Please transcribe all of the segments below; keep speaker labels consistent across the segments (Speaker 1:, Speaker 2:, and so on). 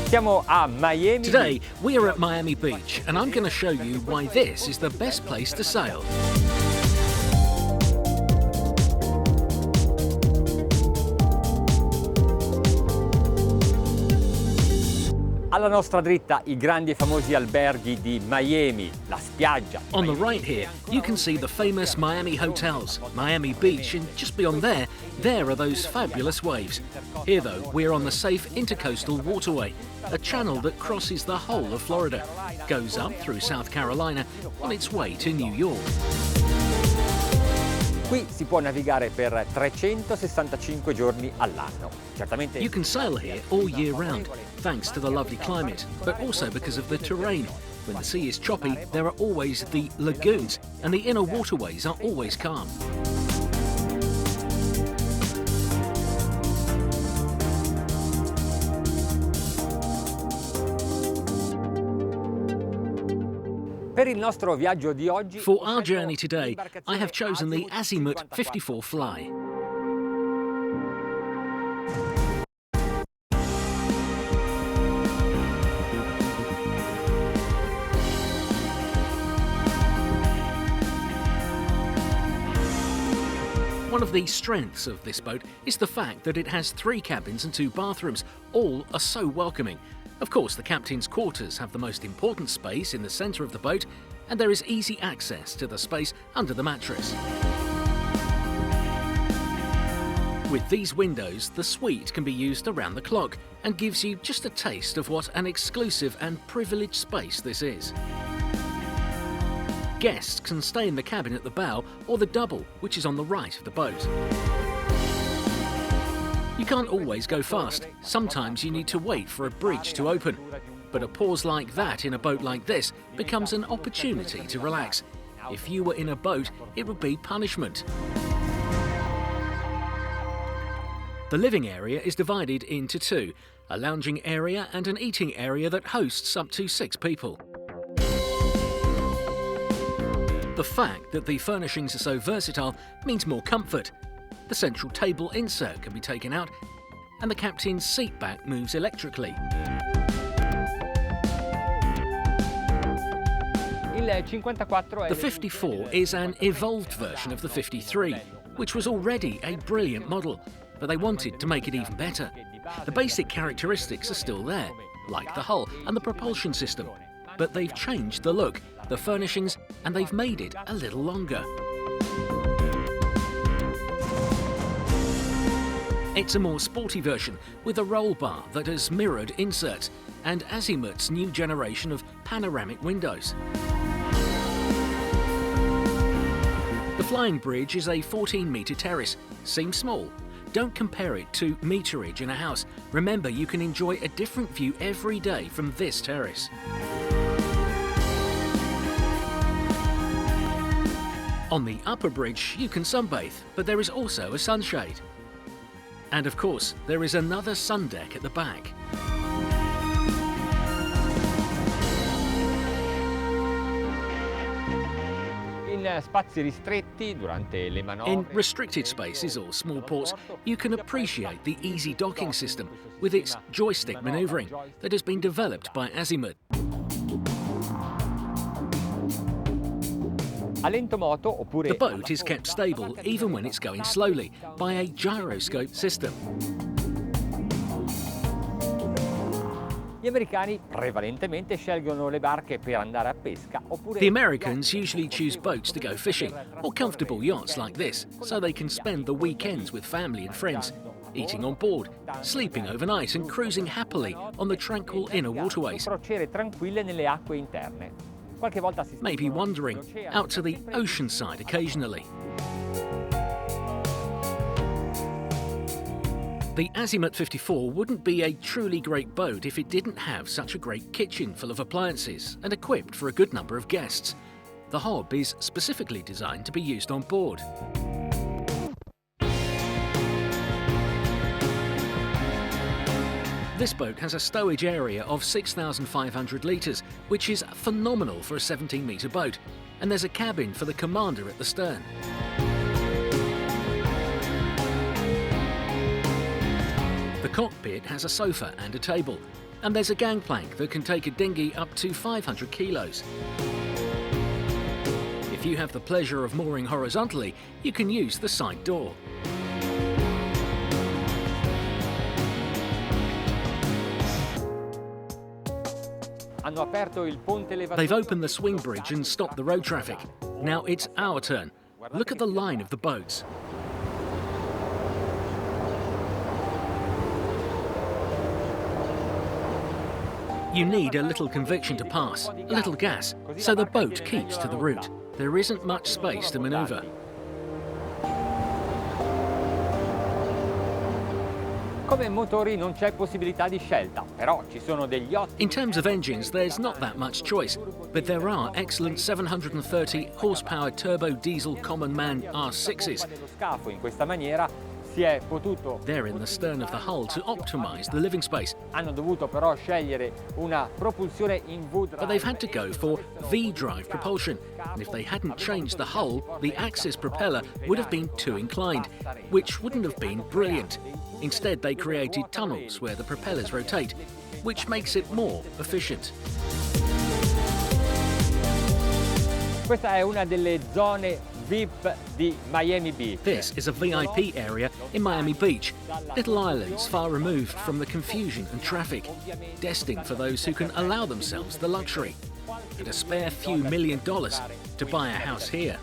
Speaker 1: Siamo a Miami.
Speaker 2: Today, we are at Miami Beach, and I'm going to show you why this is the best place to sail.
Speaker 1: Alla nostra dritta i grandi e famosi alberghi di Miami, la spiaggia.
Speaker 2: On the right here, you can see the famous Miami hotels, Miami Beach, and just beyond there are those fabulous waves. Here though, we're on the safe intercoastal waterway, a channel that crosses the whole of Florida, goes up through South Carolina on its way to New York.
Speaker 1: Qui si può navigare per 365 giorni all'anno. Certamente.
Speaker 2: You can sail here all year round, thanks to the lovely climate, but also because of the terrain. When the sea is choppy, there are always the lagoons, and the inner waterways are always calm.
Speaker 1: Per il nostro viaggio di oggi,
Speaker 2: for our journey today, I have chosen the AZIMUT 54 Fly. One of the strengths of this boat is the fact that it has 3 cabins and 2 bathrooms. All are so welcoming. Of course, the captain's quarters have the most important space in the centre of the boat, and there is easy access to the space under the mattress. With these windows, the suite can be used around the clock and gives you just a taste of what an exclusive and privileged space this is. Guests can stay in the cabin at the bow or the double, which is on the right of the boat. You can't always go fast. Sometimes you need to wait for a bridge to open. But a pause like that in a boat like this becomes an opportunity to relax. If you were in a boat, it would be punishment. The living area is divided into 2, a lounging area and an eating area that hosts up to 6 people. The fact that the furnishings are so versatile means more comfort. The central table insert can be taken out, and the captain's seat back moves electrically. The 54 is an evolved version of the 53, which was already a brilliant model, but they wanted to make it even better. The basic characteristics are still there, like the hull and the propulsion system, but they've changed the look, the furnishings, and they've made it a little longer. It's a more sporty version with a roll bar that has mirrored inserts and AZIMUT's new generation of panoramic windows. The flying bridge is a 14-metre terrace. Seems small. Don't compare it to meterage in a house. Remember, you can enjoy a different view every day from this terrace. On the upper bridge, you can sunbathe, but there is also a sunshade. And of course, there is another sun deck at the back. In restricted spaces or small ports, you can appreciate the easy docking system with its joystick manoeuvring that has been developed by AZIMUT. The boat is kept stable even when it's going slowly by a gyroscope system.
Speaker 1: The
Speaker 2: Americans usually choose boats to go fishing, or comfortable yachts like this, so they can spend the weekends with family and friends, eating on board, sleeping overnight and cruising happily on the tranquil inner waterways. Maybe wandering out to the ocean side occasionally. The AZIMUT 54 wouldn't be a truly great boat if it didn't have such a great kitchen full of appliances and equipped for a good number of guests. The hob is specifically designed to be used on board. This boat has a stowage area of 6,500 litres, which is phenomenal for a 17-metre boat, and there's a cabin for the commander at the stern. The cockpit has a sofa and a table. And there's a gangplank that can take a dinghy up to 500 kilos. If you have the pleasure of mooring horizontally, you can use the side door. They've opened the swing bridge and stopped the road traffic. Now it's our turn. Look at the line of the boats. You need a little conviction to pass, a little gas, so the boat keeps to the route. There isn't much space to manoeuvre. In terms of engines, there's not that much choice, but there are excellent 730 horsepower turbo diesel common man R6s. They're in the stern of the hull to optimise the living space. But they've had to go for V-drive propulsion, and if they hadn't changed the hull, the Axis propeller would have been too inclined, which wouldn't have been brilliant. Instead, they created tunnels where the propellers rotate, which makes it more efficient.
Speaker 1: Questa è una delle zone VIP di Miami Beach.
Speaker 2: This is a VIP area in Miami Beach, little islands far removed from the confusion and traffic, destined for those who can allow themselves the luxury and a spare few $1 million to buy a house here.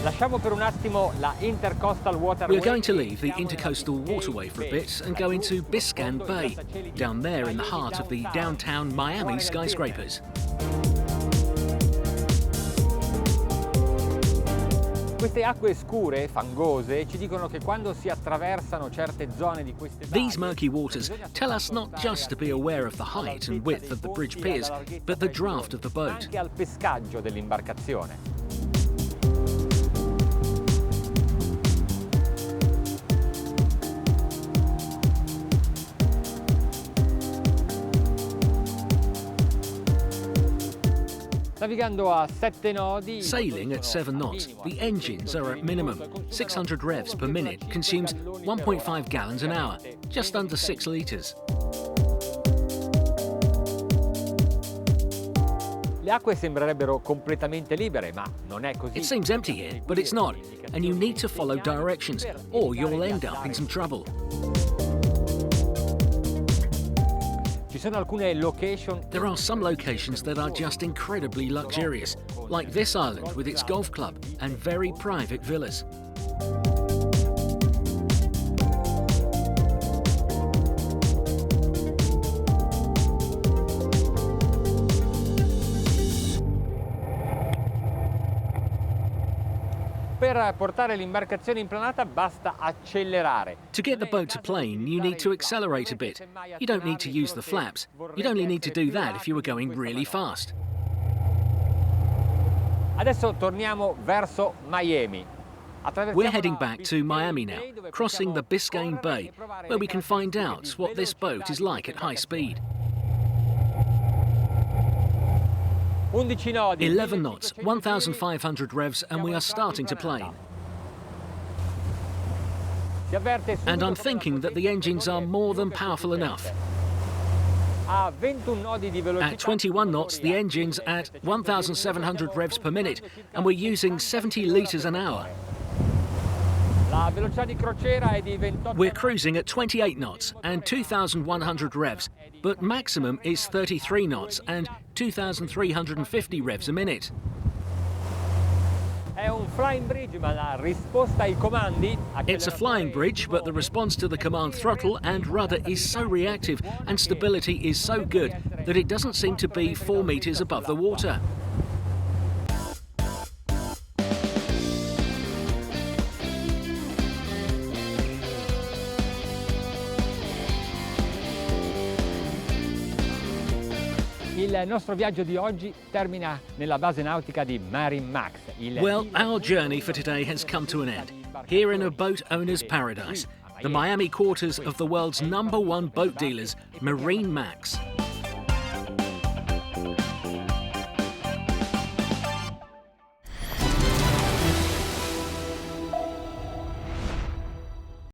Speaker 2: We're going to leave the intercoastal waterway for a bit and go into Biscayne Bay, down there in the heart of the downtown Miami skyscrapers. These murky waters tell us not just to be aware of the height and width of the bridge piers, but the draft of the boat. Sailing at 7 knots, the engines are at minimum. 600 revs per minute consumes 1.5 gallons an hour, just under 6 litres. It seems empty here, but it's not, and you need to follow directions, or you'll end up in some trouble. There are some locations that are just incredibly luxurious, like this island with its golf club and very private villas. To get the boat to plane, you need to accelerate a bit. You don't need to use the flaps. You'd only need to do that if you were going really fast. We're heading back to Miami now, crossing the Biscayne Bay, where we can find out what this boat is like at high speed. 11 knots, 1,500 revs, and we are starting to plane. And I'm thinking that the engines are more than powerful enough. At 21 knots, the engine's at 1,700 revs per minute, and we're using 70 litres an hour. We're cruising at 28 knots and 2,100 revs, but maximum is 33 knots and 2,350 revs a minute. It's a flying bridge, but the response to the command throttle and rudder is so reactive and stability is so good that it doesn't seem to be 4 meters above the water.
Speaker 1: Il nostro viaggio di oggi termina nella base nautica di Marine Max.
Speaker 2: Well, our journey for today has come to an end, here in a boat owner's paradise, the Miami quarters of the world's #1 boat dealers, Marine Max.